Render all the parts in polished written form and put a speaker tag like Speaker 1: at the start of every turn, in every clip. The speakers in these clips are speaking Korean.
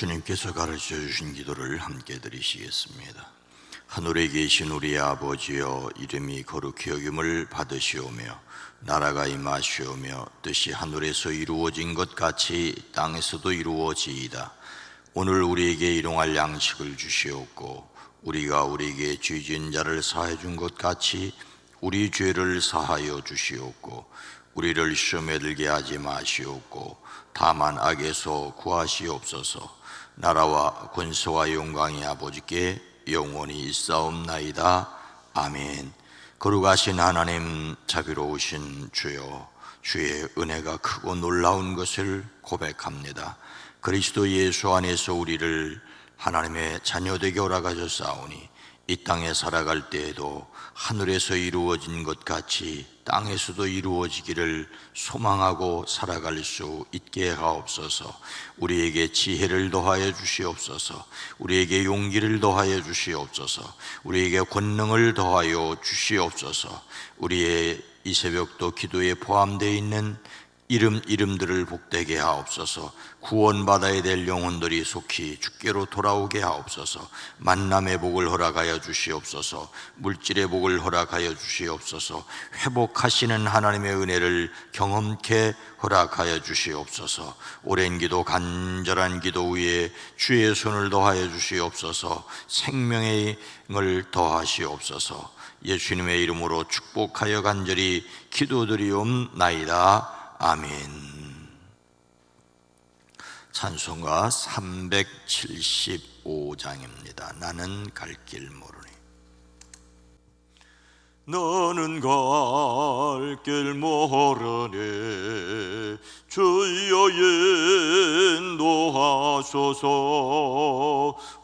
Speaker 1: 주님께서 가르쳐 주신 기도를 함께 드리시겠습니다. 하늘에 계신 우리 아버지여, 이름이 거룩히 여김을 받으시오며 나라가 임하시오며 뜻이 하늘에서 이루어진 것 같이 땅에서도 이루어지이다. 오늘 우리에게 일용할 양식을 주시옵고 우리가 우리에게 죄 지은 자를 사하여 준 것 같이 우리 죄를 사하여 주시옵고 우리를 시험에 들게 하지 마시옵고 다만 악에서 구하시옵소서. 나라와 권세와 영광이 아버지께 영원히 있사옵나이다. 아멘. 거룩하신 하나님, 자비로우신 주여, 주의 은혜가 크고 놀라운 것을 고백합니다. 그리스도 예수 안에서 우리를 하나님의 자녀되게 허락하셨사오니 이 땅에 살아갈 때에도 하늘에서 이루어진 것 같이 땅에서도 이루어지기를 소망하고 살아갈 수 있게 하옵소서. 우리에게 지혜를 더하여 주시옵소서. 우리에게 용기를 더하여 주시옵소서. 우리에게 권능을 더하여 주시옵소서. 우리의 이 새벽도 기도에 포함되어 있는 이름들을 복되게 하옵소서. 구원받아야 될 영혼들이 속히 주께로 돌아오게 하옵소서. 만남의 복을 허락하여 주시옵소서. 물질의 복을 허락하여 주시옵소서. 회복하시는 하나님의 은혜를 경험케 허락하여 주시옵소서. 오랜 기도, 간절한 기도 위에 주의 손을 더하여 주시옵소서. 생명의 을 더하시옵소서. 예수님의 이름으로 축복하여 간절히 기도드리옵나이다. 아멘. 찬송가 375장입니다. 나는 갈 길 모르니.
Speaker 2: 나는 갈 길 모르니 주여 인도하소서.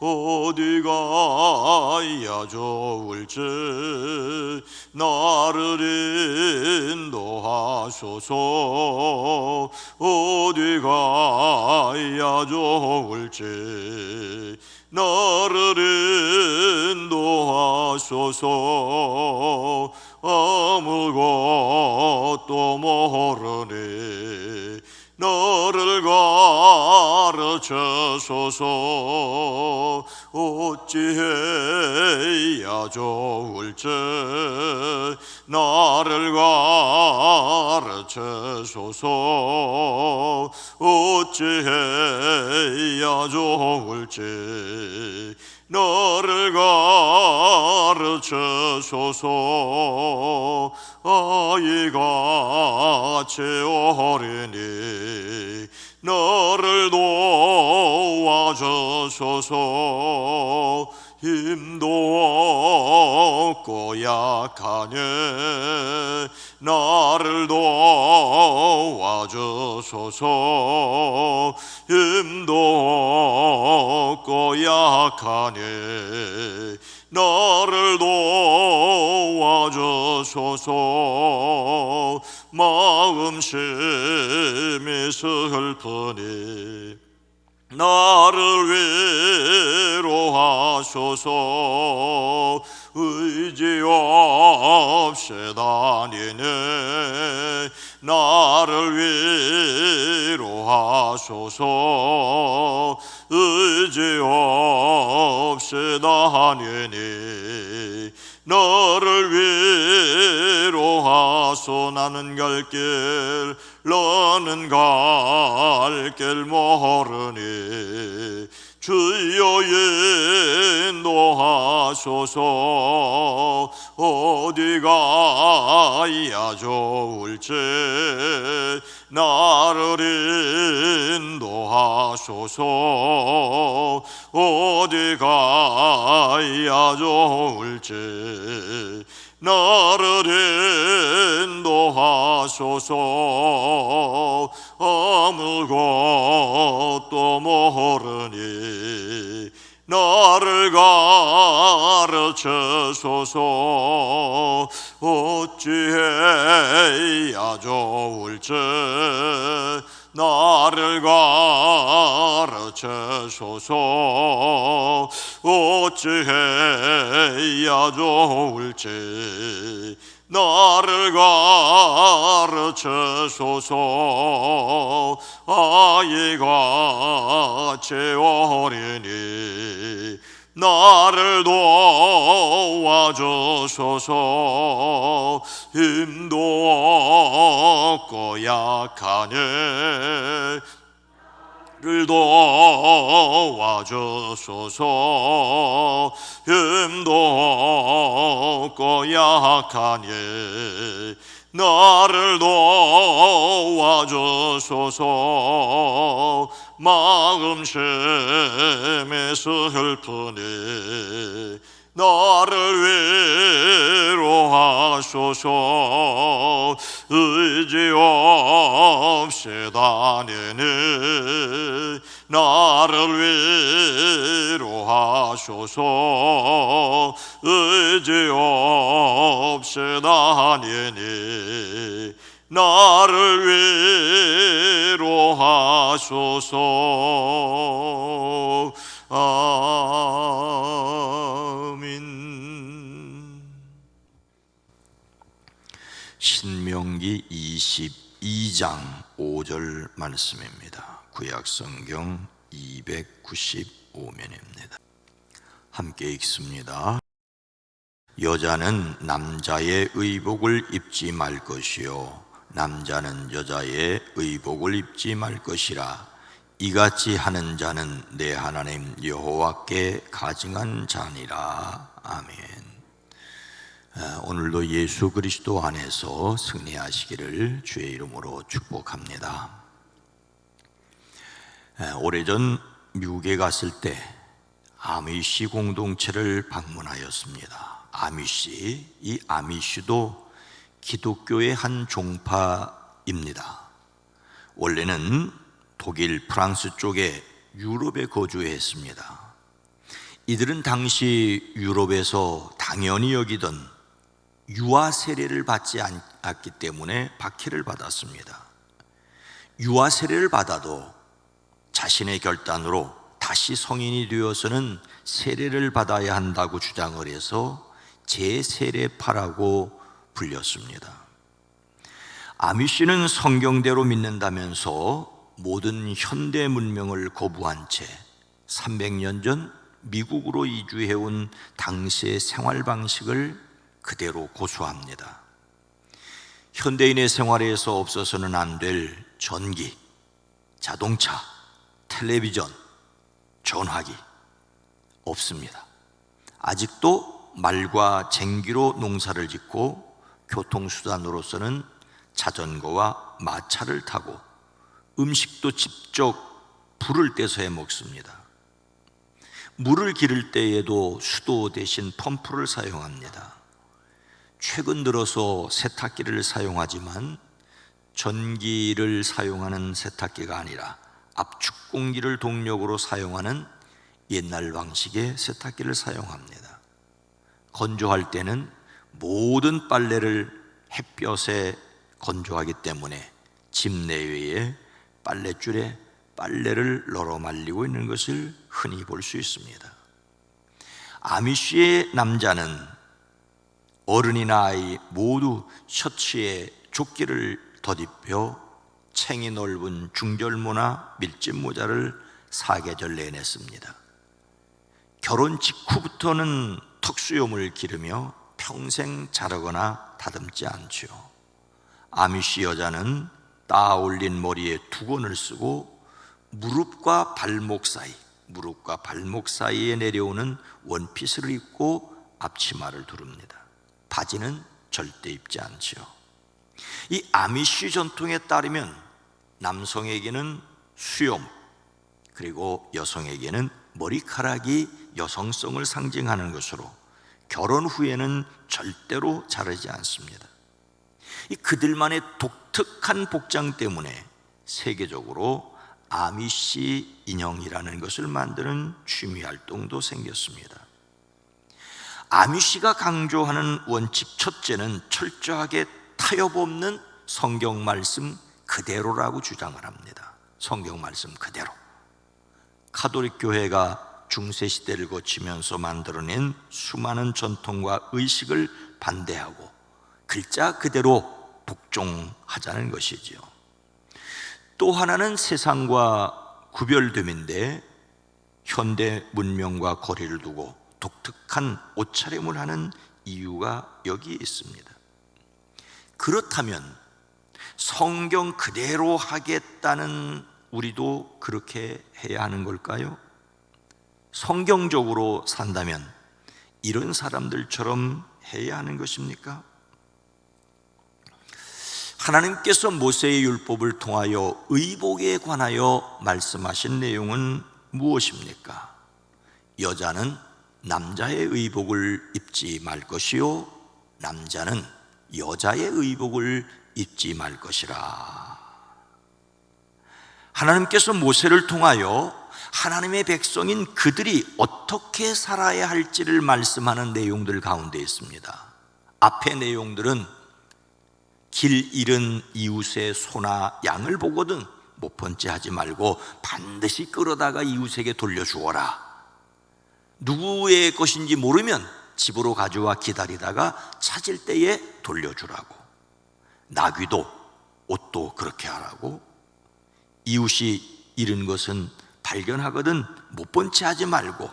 Speaker 2: 어디가 야 좋을지 나를 인도하소서. 어디가 야 좋을지 나를 인도하소서. 아무것도 모르니 너를 가르쳐소서. 어찌해야 좋을지 나를 가르쳐소서. 어찌해야 좋을지 너를 가르쳐소서. 아이같이 어리니 너를 도와주소서. 힘도 없고 약하니 나를 도와주소서. 힘도 없고 약하니 나를 도와주소서. 마음심이 슬프니 나를 위로하소서. 의지 없이 다니네 나를 위로하소서. 의지 없이 다니니 너를 위로하소. 나는 갈 길 너는 갈 길 모르니 주여 인도하소서. 어디가 야 좋을지 나를 인도하소서. 어디가 야 좋을지 나를 인도하소서. 아무것도 모르니 나를 가르쳐소서. 어찌해야 좋을지 나를 가르쳐소서. 어찌해야 좋을지 나를 가르쳐소서. 아이가 어리니 나를 도와주소서. 힘도 없고 약하니 를 도와주소서. 힘도 없고 약하니 나를 도와주소서. 마음 심히 슬프니 나를 위로하소서. 의지 없이 다니니 나를 위로하소서. 의지 없이 다니니 나를 위로하소서. 아멘.
Speaker 1: 신명기 22장 5절 말씀입니다. 구약성경 295면입니다. 함께 읽습니다. 여자는 남자의 의복을 입지 말 것이요 남자는 여자의 의복을 입지 말 것이라. 이같이 하는 자는 내 하나님 여호와께 가증한 자니라. 아멘. 오늘도 예수 그리스도 안에서 승리하시기를 주의 이름으로 축복합니다. 오래전 미국에 갔을 때 아미시 공동체를 방문하였습니다. 아미시, 이 아미시도 기독교의 한 종파입니다. 원래는 독일, 프랑스 쪽에 유럽에 거주했습니다. 이들은 당시 유럽에서 당연히 여기던 유아 세례를 받지 않았기 때문에 박해를 받았습니다. 유아 세례를 받아도 자신의 결단으로 다시 성인이 되어서는 세례를 받아야 한다고 주장을 해서 제세례파라고 불렸습니다. 아미시는 성경대로 믿는다면서 모든 현대 문명을 거부한 채 300년 전 미국으로 이주해온 당시의 생활 방식을 그대로 고수합니다. 현대인의 생활에서 없어서는 안 될 전기, 자동차, 텔레비전, 전화기 없습니다. 아직도 말과 쟁기로 농사를 짓고 교통수단으로서는 자전거와 마차를 타고 음식도 직접 불을 떼서 해 먹습니다. 물을 기를 때에도 수도 대신 펌프를 사용합니다. 최근 들어서 세탁기를 사용하지만 전기를 사용하는 세탁기가 아니라 압축 공기를 동력으로 사용하는 옛날 방식의 세탁기를 사용합니다. 건조할 때는 모든 빨래를 햇볕에 건조하기 때문에 집 내외에 빨랫줄에 빨래를 널어 말리고 있는 것을 흔히 볼 수 있습니다. 아미시의 남자는 어른이나 아이 모두 셔츠에 조끼를 덧입혀 챙이 넓은 중절모나 밀짚 모자를 사계절 내내 씁니다. 결혼 직후부터는 턱수염을 기르며 평생 자르거나 다듬지 않죠. 아미시 여자는 따 올린 머리에 두건을 쓰고 무릎과 발목 사이에 내려오는 원피스를 입고 앞치마를 두릅니다. 바지는 절대 입지 않죠. 이 아미시 전통에 따르면 남성에게는 수염, 그리고 여성에게는 머리카락이 여성성을 상징하는 것으로 결혼 후에는 절대로 자르지 않습니다. 이 그들만의 독특한 복장 때문에 세계적으로 아미시 인형이라는 것을 만드는 취미 활동도 생겼습니다. 아미시가 강조하는 원칙 첫째는 철저하게 타협 없는 성경 말씀 그대로라고 주장을 합니다. 성경 말씀 그대로. 가톨릭 교회가 중세 시대를 거치면서 만들어낸 수많은 전통과 의식을 반대하고 글자 그대로 복종하자는 것이지요. 또 하나는 세상과 구별됨인데 현대 문명과 거리를 두고 독특한 옷차림을 하는 이유가 여기에 있습니다. 그렇다면 성경 그대로 하겠다는 우리도 그렇게 해야 하는 걸까요? 성경적으로 산다면 이런 사람들처럼 해야 하는 것입니까? 하나님께서 모세의 율법을 통하여 의복에 관하여 말씀하신 내용은 무엇입니까? 여자는 남자의 의복을 입지 말 것이요 남자는 여자의 의복을 입지 말 것이라. 하나님께서 모세를 통하여 하나님의 백성인 그들이 어떻게 살아야 할지를 말씀하는 내용들 가운데 있습니다. 앞의 내용들은 길 잃은 이웃의 소나 양을 보거든 못 번째하지 말고 반드시 끌어다가 이웃에게 돌려주어라. 누구의 것인지 모르면 집으로 가져와 기다리다가 찾을 때에 돌려주라고. 나귀도 옷도 그렇게 하라고. 이웃이 잃은 것은 발견하거든 못 번째하지 말고,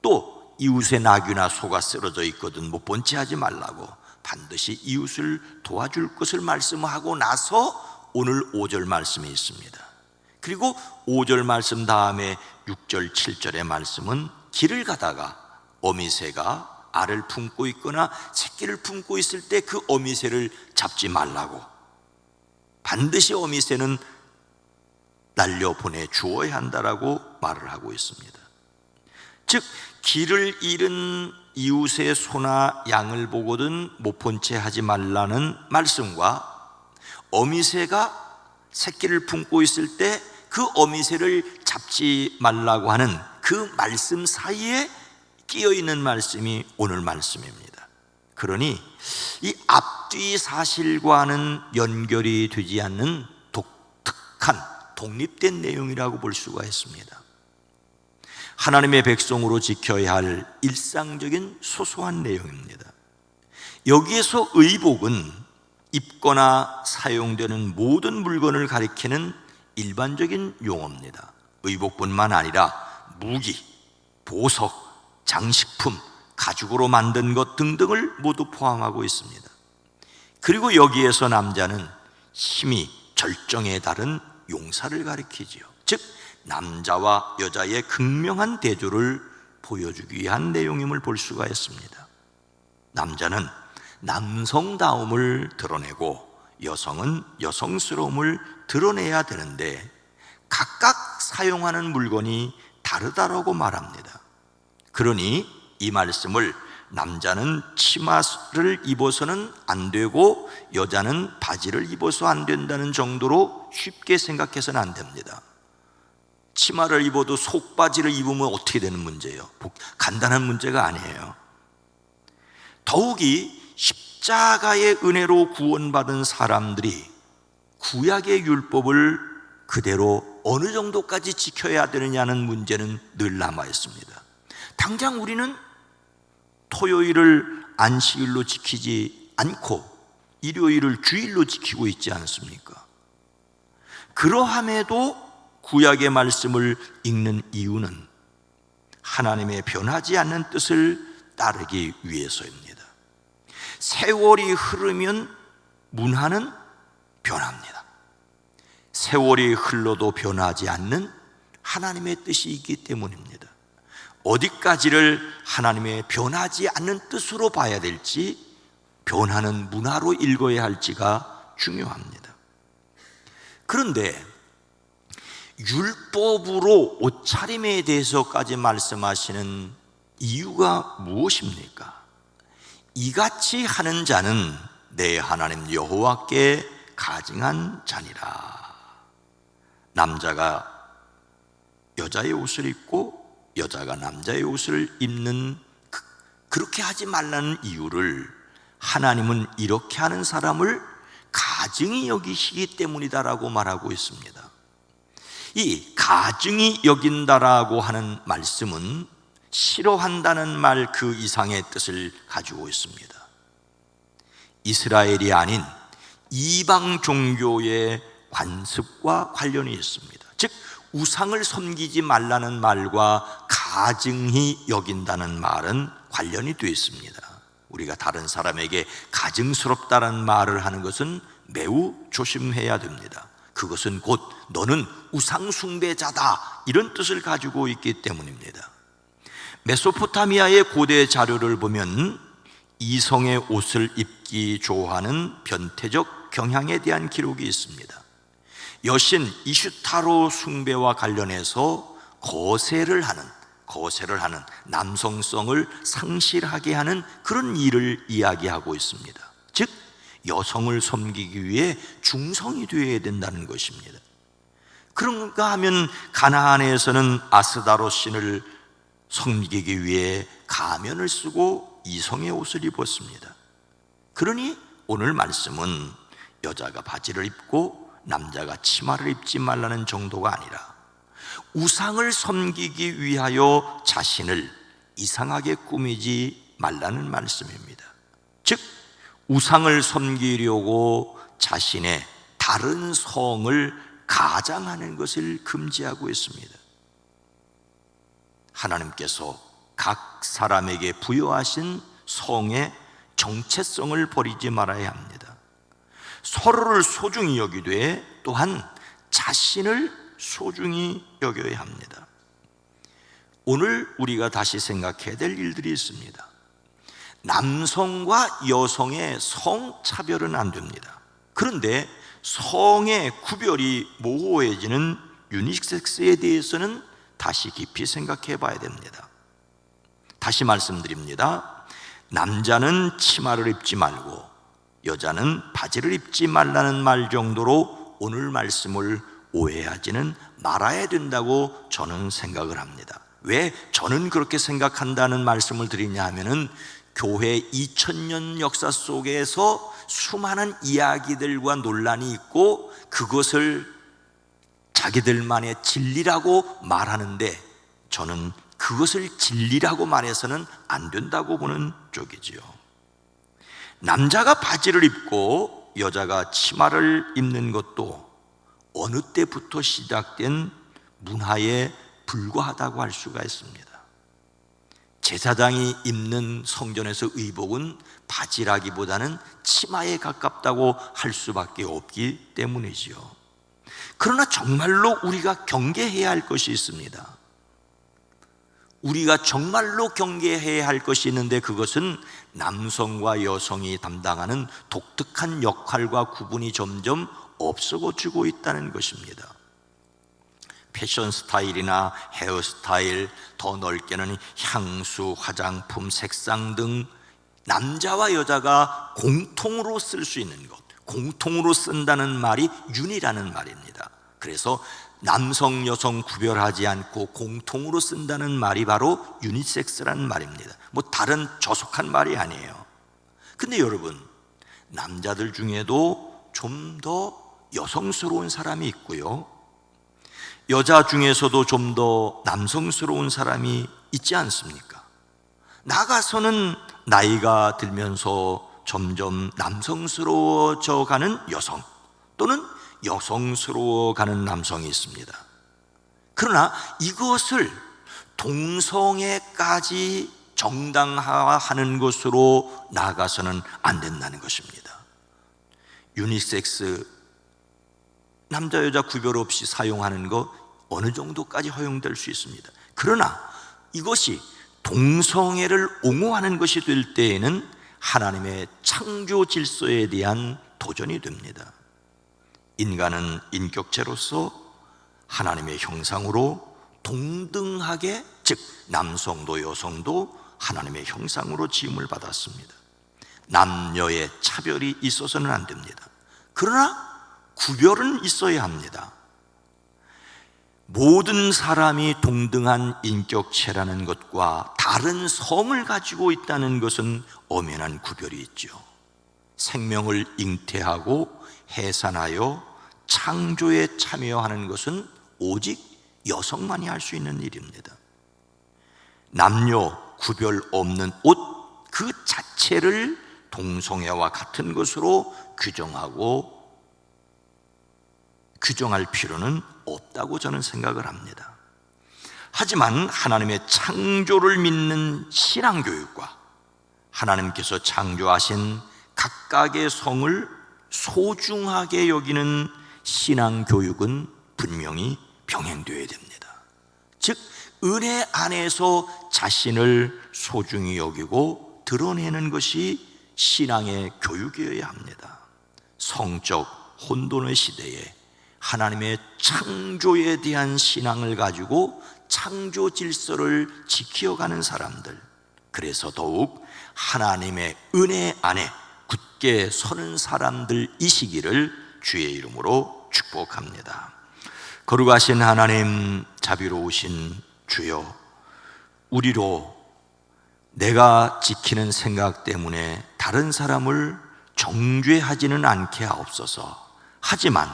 Speaker 1: 또 이웃의 나귀나 소가 쓰러져 있거든 못 번째하지 말라고 반드시 이웃을 도와줄 것을 말씀하고 나서 오늘 5절 말씀이 있습니다. 그리고 5절 말씀 다음에 6절 7절의 말씀은 길을 가다가 어미새가 알을 품고 있거나 새끼를 품고 있을 때 그 어미새를 잡지 말라고, 반드시 어미새는 날려보내 주어야 한다라고 말을 하고 있습니다. 즉 길을 잃은 이웃의 소나 양을 보거든 못 본 채 하지 말라는 말씀과 어미새가 새끼를 품고 있을 때 그 어미새를 잡지 말라고 하는 그 말씀 사이에 끼어 있는 말씀이 오늘 말씀입니다. 그러니 이 앞뒤 사실과는 연결이 되지 않는 독특한 독립된 내용이라고 볼 수가 있습니다. 하나님의 백성으로 지켜야 할 일상적인 소소한 내용입니다. 여기에서 의복은 입거나 사용되는 모든 물건을 가리키는 일반적인 용어입니다. 의복뿐만 아니라 무기, 보석, 장식품, 가죽으로 만든 것 등등을 모두 포함하고 있습니다. 그리고 여기에서 남자는 힘이 절정에 달한 용사를 가리키지요. 즉 남자와 여자의 극명한 대조를 보여주기 위한 내용임을 볼 수가 있습니다. 남자는 남성다움을 드러내고 여성은 여성스러움을 드러내야 되는데 각각 사용하는 물건이 다르다라고 말합니다. 그러니 이 말씀을 남자는 치마를 입어서는 안 되고 여자는 바지를 입어서 안 된다는 정도로 쉽게 생각해서는 안 됩니다. 치마를 입어도 속바지를 입으면 어떻게 되는 문제예요? 간단한 문제가 아니에요. 더욱이 십자가의 은혜로 구원받은 사람들이 구약의 율법을 그대로 어느 정도까지 지켜야 되느냐는 문제는 늘 남아 있습니다. 당장 우리는 토요일을 안식일로 지키지 않고 일요일을 주일로 지키고 있지 않습니까? 그러함에도 구약의 말씀을 읽는 이유는 하나님의 변하지 않는 뜻을 따르기 위해서입니다. 세월이 흐르면 문화는 변합니다. 세월이 흘러도 변하지 않는 하나님의 뜻이 있기 때문입니다. 어디까지를 하나님의 변하지 않는 뜻으로 봐야 될지, 변하는 문화로 읽어야 할지가 중요합니다. 그런데 율법으로 옷차림에 대해서까지 말씀하시는 이유가 무엇입니까? 이같이 하는 자는 내 하나님 여호와께 가증한 자니라. 남자가 여자의 옷을 입고 여자가 남자의 옷을 입는, 그렇게 하지 말라는 이유를 하나님은 이렇게 하는 사람을 가증히 여기시기 때문이다라고 말하고 있습니다. 이 가증히 여긴다라고 하는 말씀은 싫어한다는 말 그 이상의 뜻을 가지고 있습니다. 이스라엘이 아닌 이방 종교의 관습과 관련이 있습니다. 즉 우상을 섬기지 말라는 말과 가증히 여긴다는 말은 관련이 되어 있습니다. 우리가 다른 사람에게 가증스럽다는 말을 하는 것은 매우 조심해야 됩니다. 그것은 곧 너는 우상 숭배자다 이런 뜻을 가지고 있기 때문입니다. 메소포타미아의 고대 자료를 보면 이성의 옷을 입기 좋아하는 변태적 경향에 대한 기록이 있습니다. 여신 이슈타로 숭배와 관련해서 거세를 하는 남성성을 상실하게 하는 그런 일을 이야기하고 있습니다. 즉 여성을 섬기기 위해 중성이 되어야 된다는 것입니다. 그런가 하면 가나안에서는 아스다로 신을 섬기기 위해 가면을 쓰고 이성의 옷을 입었습니다. 그러니 오늘 말씀은 여자가 바지를 입고 남자가 치마를 입지 말라는 정도가 아니라 우상을 섬기기 위하여 자신을 이상하게 꾸미지 말라는 말씀입니다. 즉 우상을 섬기려고 자신의 다른 성을 가장하는 것을 금지하고 있습니다. 하나님께서 각 사람에게 부여하신 성의 정체성을 버리지 말아야 합니다. 서로를 소중히 여기되 또한 자신을 소중히 여겨야 합니다. 오늘 우리가 다시 생각해야 될 일들이 있습니다. 남성과 여성의 성차별은 안 됩니다. 그런데 성의 구별이 모호해지는 유니섹스에 대해서는 다시 깊이 생각해 봐야 됩니다. 다시 말씀드립니다. 남자는 치마를 입지 말고 여자는 바지를 입지 말라는 말 정도로 오늘 말씀을 오해하지는 말아야 된다고 저는 생각을 합니다. 왜 저는 그렇게 생각한다는 말씀을 드리냐 하면은 교회 2000년 역사 속에서 수많은 이야기들과 논란이 있고 그것을 자기들만의 진리라고 말하는데 저는 그것을 진리라고 말해서는 안 된다고 보는 쪽이지요. 남자가 바지를 입고 여자가 치마를 입는 것도 어느 때부터 시작된 문화에 불과하다고 할 수가 있습니다. 제사장이 입는 성전에서 의복은 바지라기보다는 치마에 가깝다고 할 수밖에 없기 때문이지요. 그러나 정말로 우리가 경계해야 할 것이 있습니다. 우리가 정말로 경계해야 할 것이 있는데 그것은 남성과 여성이 담당하는 독특한 역할과 구분이 점점 없어지고 있다는 것입니다. 패션 스타일이나 헤어스타일, 더 넓게는 향수, 화장품, 색상 등 남자와 여자가 공통으로 쓸 수 있는 것, 공통으로 쓴다는 말이 윤이라는 말입니다. 그래서 남성, 여성 구별하지 않고 공통으로 쓴다는 말이 바로 유니섹스라는 말입니다. 뭐 다른 저속한 말이 아니에요. 근데 여러분, 남자들 중에도 좀 더 여성스러운 사람이 있고요, 여자 중에서도 좀 더 남성스러운 사람이 있지 않습니까? 나가서는 나이가 들면서 점점 남성스러워져 가는 여성 또는 여성스러워 가는 남성이 있습니다. 그러나 이것을 동성애까지 정당화하는 것으로 나아가서는 안 된다는 것입니다. 유니섹스, 남자 여자 구별 없이 사용하는 것 어느 정도까지 허용될 수 있습니다. 그러나 이것이 동성애를 옹호하는 것이 될 때에는 하나님의 창조 질서에 대한 도전이 됩니다. 인간은 인격체로서 하나님의 형상으로 동등하게, 즉 남성도 여성도 하나님의 형상으로 지음을 받았습니다. 남녀의 차별이 있어서는 안 됩니다. 그러나 구별은 있어야 합니다. 모든 사람이 동등한 인격체라는 것과 다른 성을 가지고 있다는 것은 엄연한 구별이 있죠. 생명을 잉태하고 해산하여 창조에 참여하는 것은 오직 여성만이 할 수 있는 일입니다. 남녀 구별 없는 옷 그 자체를 동성애와 같은 것으로 규정할 필요는 없다고 저는 생각을 합니다. 하지만 하나님의 창조를 믿는 신앙교육과 하나님께서 창조하신 각각의 성을 소중하게 여기는 신앙교육은 분명히 병행되어야 됩니다. 즉 은혜 안에서 자신을 소중히 여기고 드러내는 것이 신앙의 교육이어야 합니다. 성적 혼돈의 시대에 하나님의 창조에 대한 신앙을 가지고 창조 질서를 지켜가는 사람들, 그래서 더욱 하나님의 은혜 안에 굳게 서는 사람들이시기를 주의 이름으로 축복합니다. 거룩하신 하나님, 자비로우신 주여, 우리로 내가 지키는 생각 때문에 다른 사람을 정죄하지는 않게 하옵소서. 하지만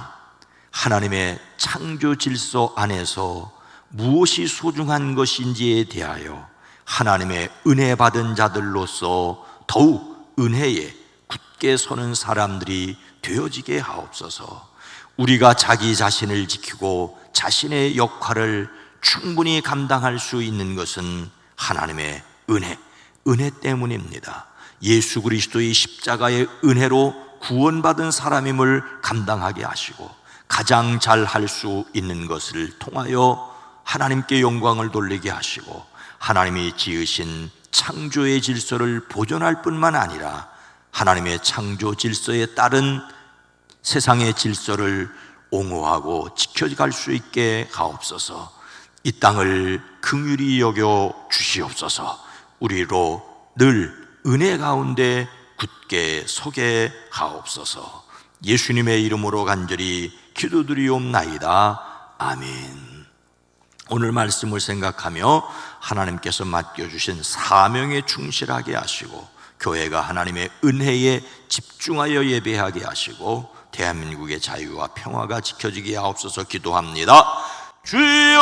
Speaker 1: 하나님의 창조 질서 안에서 무엇이 소중한 것인지에 대하여 하나님의 은혜 받은 자들로서 더욱 은혜에 굳게 서는 사람들이 되어지게 하옵소서. 우리가 자기 자신을 지키고 자신의 역할을 충분히 감당할 수 있는 것은 하나님의 은혜 때문입니다. 예수 그리스도의 십자가의 은혜로 구원받은 사람임을 감당하게 하시고 가장 잘 할 수 있는 것을 통하여 하나님께 영광을 돌리게 하시고 하나님이 지으신 창조의 질서를 보존할 뿐만 아니라 하나님의 창조 질서에 따른 세상의 질서를 옹호하고 지켜갈 수 있게 하옵소서. 이 땅을 긍휼히 여겨 주시옵소서. 우리로 늘 은혜 가운데 굳게 서게 하옵소서. 예수님의 이름으로 간절히 기도드리옵나이다. 아멘. 오늘 말씀을 생각하며 하나님께서 맡겨주신 사명에 충실하게 하시고 교회가 하나님의 은혜에 집중하여 예배하게 하시고 대한민국의 자유와 평화가 지켜지게 하옵소서 기도합니다. 주여